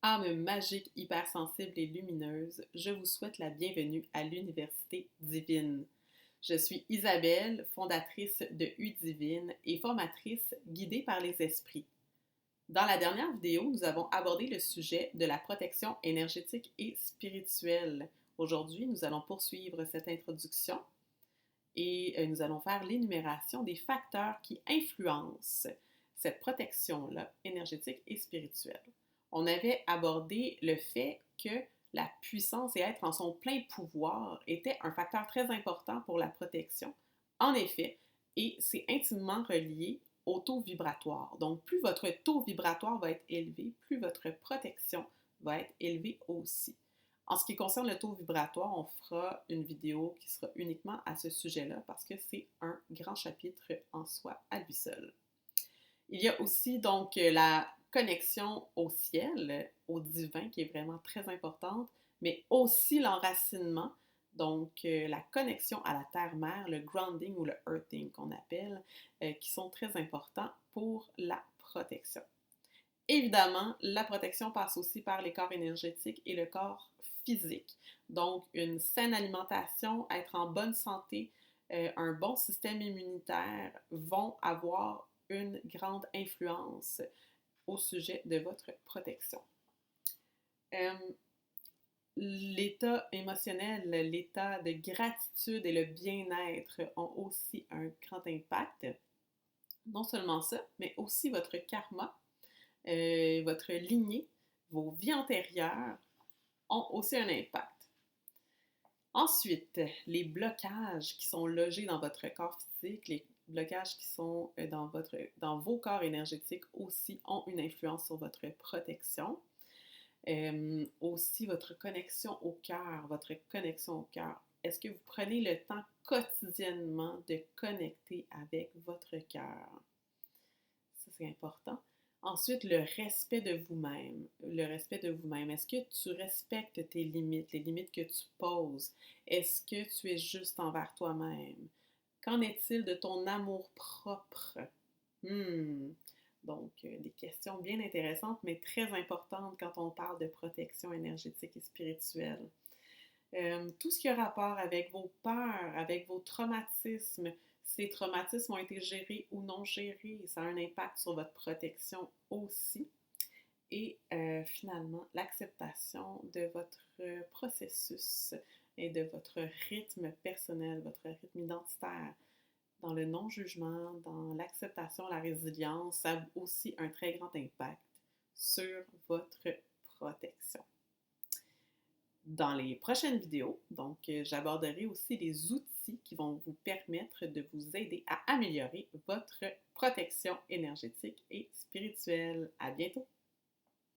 Âme magique, hypersensible et lumineuse, je vous souhaite la bienvenue à l'Université divine. Je suis Isabelle, fondatrice de U-Divine et formatrice guidée par les esprits. Dans la dernière vidéo, nous avons abordé le sujet de la protection énergétique et spirituelle. Aujourd'hui, nous allons poursuivre cette introduction et nous allons faire l'énumération des facteurs qui influencent cette protection-là énergétique et spirituelle. On avait abordé le fait que la puissance et être en son plein pouvoir était un facteur très important pour la protection. En effet, et c'est intimement relié au taux vibratoire. Donc, plus votre taux vibratoire va être élevé, plus votre protection va être élevée aussi. En ce qui concerne le taux vibratoire, on fera une vidéo qui sera uniquement à ce sujet-là parce que c'est un grand chapitre en soi à lui seul. Il y a aussi donc la connexion au ciel, au divin, qui est vraiment très importante, mais aussi l'enracinement, donc la connexion à la terre-mère, le grounding ou le earthing qu'on appelle, qui sont très importants pour la protection. Évidemment, la protection passe aussi par les corps énergétiques et le corps physique. Donc, une saine alimentation, être en bonne santé, un bon système immunitaire vont avoir une grande influence au sujet de votre protection. L'état émotionnel, l'état de gratitude et le bien-être ont aussi un grand impact. Non seulement ça, mais aussi votre karma, votre lignée, vos vies antérieures ont aussi un impact. Ensuite, les blocages qui sont logés dans votre corps physique, les blocages qui sont dans vos corps énergétiques aussi ont une influence sur votre protection. Aussi, votre connexion au cœur, votre connexion au cœur. Est-ce que vous prenez le temps quotidiennement de connecter avec votre cœur? Ça, c'est important. Ensuite, le respect de vous-même. Le respect de vous-même. Est-ce que tu respectes tes limites, les limites que tu poses? Est-ce que tu es juste envers toi-même? Qu'en est-il de ton amour propre? Donc, des questions bien intéressantes, mais très importantes quand on parle de protection énergétique et spirituelle. Tout ce qui a rapport avec vos peurs, avec vos traumatismes, ces traumatismes ont été gérés ou non gérés, ça a un impact sur votre protection aussi. Et finalement, l'acceptation de votre processus et de votre rythme personnel, votre rythme identitaire, dans le non-jugement, dans l'acceptation, la résilience, ça a aussi un très grand impact sur votre protection. Dans les prochaines vidéos, donc, j'aborderai aussi les outils qui vont vous permettre de vous aider à améliorer votre protection énergétique et spirituelle. À bientôt!